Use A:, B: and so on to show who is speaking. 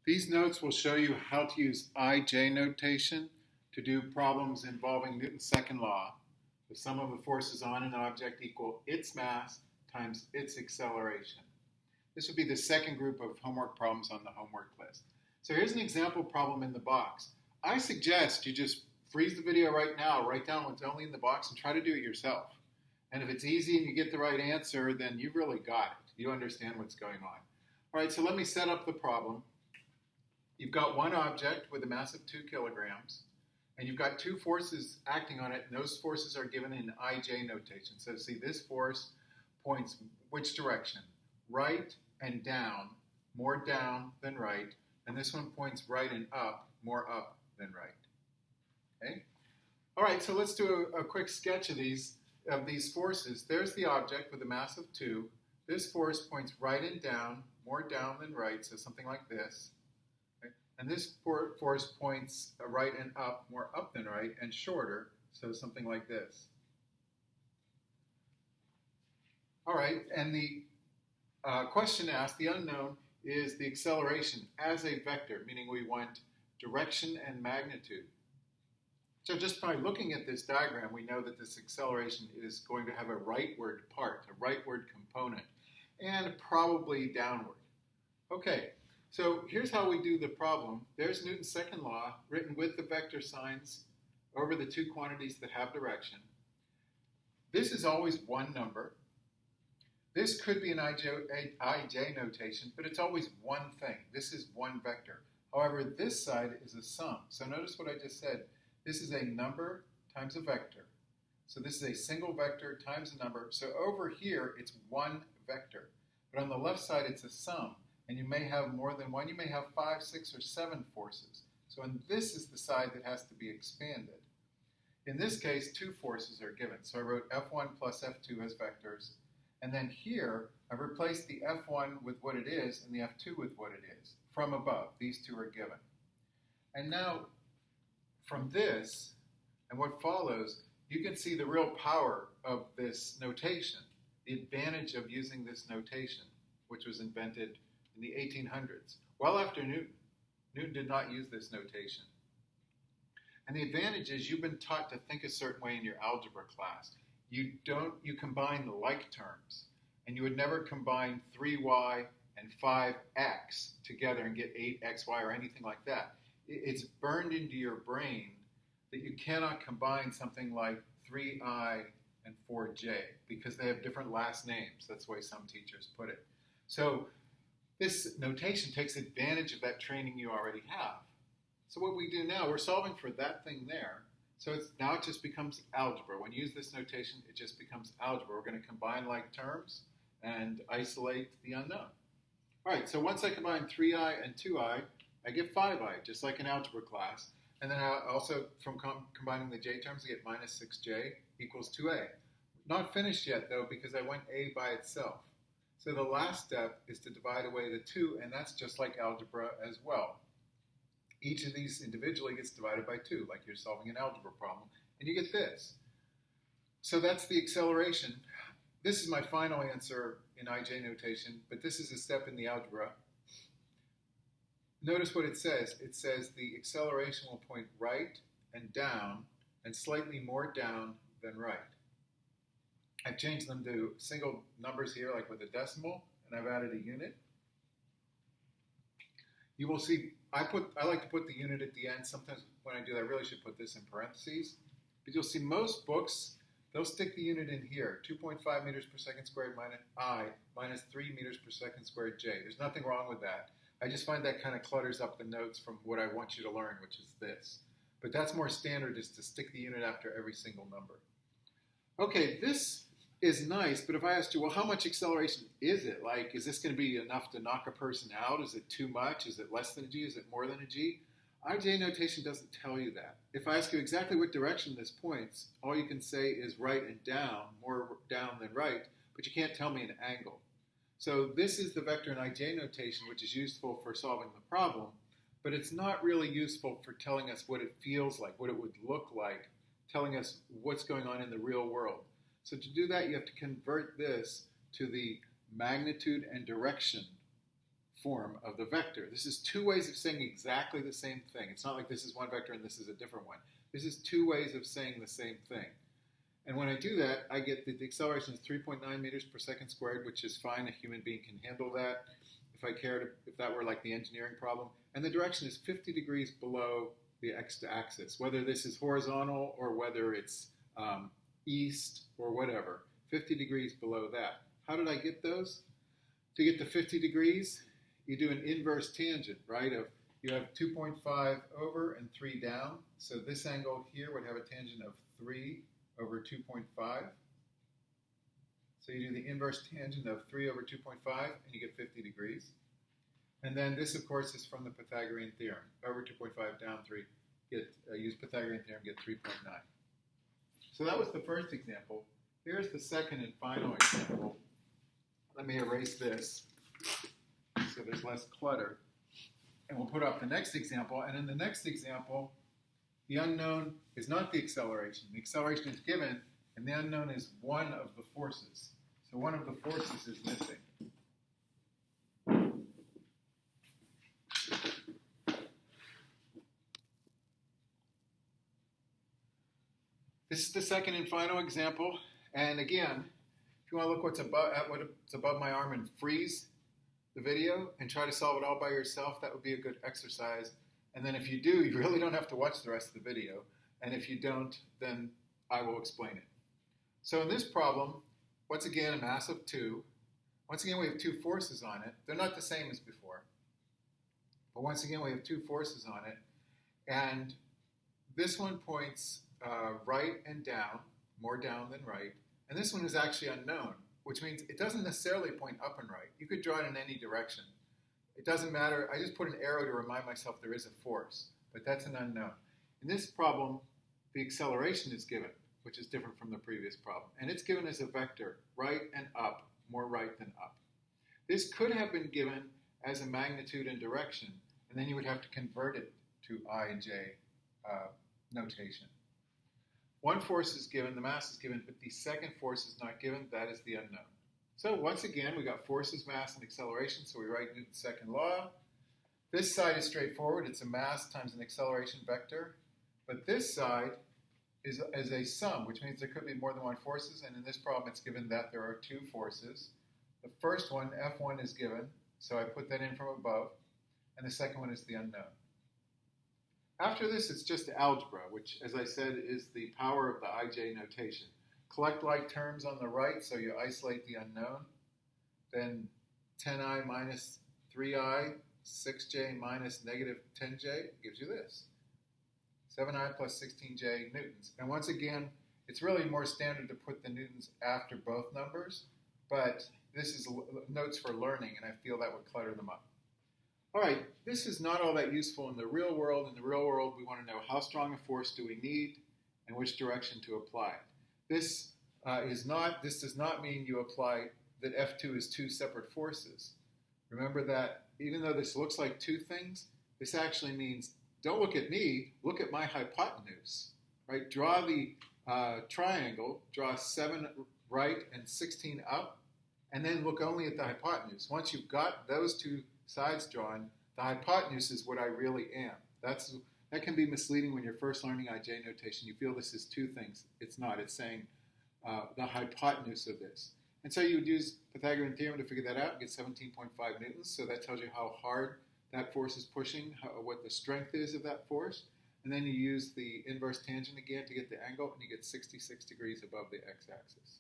A: These notes will show you how to use IJ notation to do problems involving Newton's second law. The sum of the forces on an object equal its mass times its acceleration. This would be the second group of homework problems on the homework list. So here's an example problem in the box. I suggest you just freeze the video right now, write down what's only in the box, and try to do it yourself. And if it's easy and you get the right answer, then you've really got it. You understand what's going on. All right, so let me set up the problem. You've got one object with a mass of 2 kilograms, and you've got two forces acting on it, and those forces are given in IJ notation. So see, this force points which direction? Right and down, more down than right, and this one points right and up, more up than right. Okay? All right, so let's do a quick sketch of these forces. There's the object with a mass of 2. This force points right and down, more down than right, so something like this. Okay? And this force points right and up, more up than right, and shorter, so something like this. All right, and the question asked, the unknown, is the acceleration as a vector, meaning we want direction and magnitude. So just by looking at this diagram, we know that this acceleration is going to have a rightward part, a rightward component, and probably downward. Okay, so here's how we do the problem. There's Newton's second law written with the vector signs over the two quantities that have direction. This is always one number. This could be an IJ notation, but it's always one thing. This is one vector. However, this side is a sum. So notice what I just said. This is a number times a vector. So this is a single vector times a number. So over here, it's one vector. But on the left side, it's a sum. And you may have more than one. You may have 5, 6, or 7 forces. So and this is the side that has to be expanded. In this case, 2 forces are given. So I wrote F1 plus F2 as vectors. And then here, I've replaced the F1 with what it is and the F2 with what it is from above. These two are given. And now, from this and what follows, you can see the real power of this notation, the advantage of using this notation, which was invented in the 1800s, well after Newton. Newton did not use this notation. And the advantage is you've been taught to think a certain way in your algebra class. You combine the like terms, and you would never combine 3y and 5x together and get 8xy or anything like that. It's burned into your brain that you cannot combine something like 3i and 4j because they have different last names. That's the way some teachers put it. So this notation takes advantage of that training you already have. So what we do now, we're solving for that thing there. So now it just becomes algebra. When you use this notation, it just becomes algebra. We're going to combine like terms and isolate the unknown. All right, so once I combine 3i and 2i, I get 5i, just like in algebra class. And then I also, from combining the j terms, I get minus 6j equals 2a. Not finished yet, though, because I went a by itself. So the last step is to divide away the 2, and that's just like algebra as well. Each of these individually gets divided by 2, like you're solving an algebra problem, and you get this. So that's the acceleration. This is my final answer in IJ notation, but this is a step in the algebra. Notice what it says. It says the acceleration will point right and down, and slightly more down than right. I've changed them to single numbers here, like with a decimal, and I've added a unit. You will see, I like to put the unit at the end. Sometimes when I do that, I really should put this in parentheses. But you'll see most books, they'll stick the unit in here, 2.5 meters per second squared minus I, minus 3 meters per second squared j. There's nothing wrong with that. I just find that kind of clutters up the notes from what I want you to learn, which is this. But that's more standard, is to stick the unit after every single number. Okay, this is nice, but if I asked you, well, how much acceleration is it? Like, is this going to be enough to knock a person out? Is it too much? Is it less than a g? Is it more than a g? IJ notation doesn't tell you that. If I ask you exactly what direction this points, all you can say is right and down, more down than right, but you can't tell me an angle. So this is the vector in IJ notation, which is useful for solving the problem, but it's not really useful for telling us what it feels like, what it would look like, telling us what's going on in the real world. So to do that, you have to convert this to the magnitude and direction form of the vector. This is two ways of saying exactly the same thing. It's not like this is one vector and this is a different one. This is two ways of saying the same thing. And when I do that, I get the acceleration is 3.9 meters per second squared, which is fine. A human being can handle that if I cared, if that were like the engineering problem. And the direction is 50 degrees below the x-axis, whether this is horizontal or whether it's east or whatever, 50 degrees below that. How did I get those? To get to 50 degrees, you do an inverse tangent, right? You have 2.5 over and 3 down. So this angle here would have a tangent of 3 over 2.5. So you do the inverse tangent of 3 over 2.5, and you get 50 degrees. And then this, of course, is from the Pythagorean theorem. Over 2.5, down 3, use Pythagorean theorem, get 3.9. So that was the first example. Here's the second and final example. Let me erase this so there's less clutter. And we'll put up the next example. And in the next example, the unknown is not the acceleration. The acceleration is given, and the unknown is one of the forces. So one of the forces is missing. This is the second and final example. And again, if you want to look at what's above my arm and freeze the video and try to solve it all by yourself, that would be a good exercise. And then if you do, you really don't have to watch the rest of the video. And if you don't, then I will explain it. So in this problem, once again, a mass of 2. Once again, we have 2 forces on it. They're not the same as before. But once again, we have 2 forces on it. And this one points right and down, more down than right. And this one is actually unknown, which means it doesn't necessarily point up and right. You could draw it in any direction. It doesn't matter. I just put an arrow to remind myself there is a force, but that's an unknown. In this problem, the acceleration is given, which is different from the previous problem. And it's given as a vector, right and up, more right than up. This could have been given as a magnitude and direction, and then you would have to convert it to I and J notation. One force is given, the mass is given, but the second force is not given. That is the unknown. So once again, we got forces, mass, and acceleration, so we write Newton's second law. This side is straightforward. It's a mass times an acceleration vector. But this side is a sum, which means there could be more than one forces, and in this problem it's given that there are 2 forces. The first one, F1, is given, so I put that in from above, and the second one is the unknown. After this, it's just algebra, which, as I said, is the power of the IJ notation. Collect like terms on the right, so you isolate the unknown. Then 10i minus 3i, 6j minus negative 10j gives you this. 7i plus 16j newtons. And once again, it's really more standard to put the newtons after both numbers, but this is notes for learning, and I feel that would clutter them up. All right, this is not all that useful in the real world. In the real world, we want to know how strong a force do we need and which direction to apply it. This does not mean you apply that F2 is 2 separate forces. Remember that even though this looks like 2 things, this actually means don't look at me, look at my hypotenuse. Right? Draw the triangle, draw 7 right and 16 up, and then look only at the hypotenuse. Once you've got those 2 sides drawn, the hypotenuse is what I really am. That can be misleading when you're first learning IJ notation. You feel this is 2 things. It's not. It's saying the hypotenuse of this. And so you would use Pythagorean theorem to figure that out and get 17.5 newtons. So that tells you how hard that force is pushing, what the strength is of that force. And then you use the inverse tangent again to get the angle, and you get 66 degrees above the x-axis.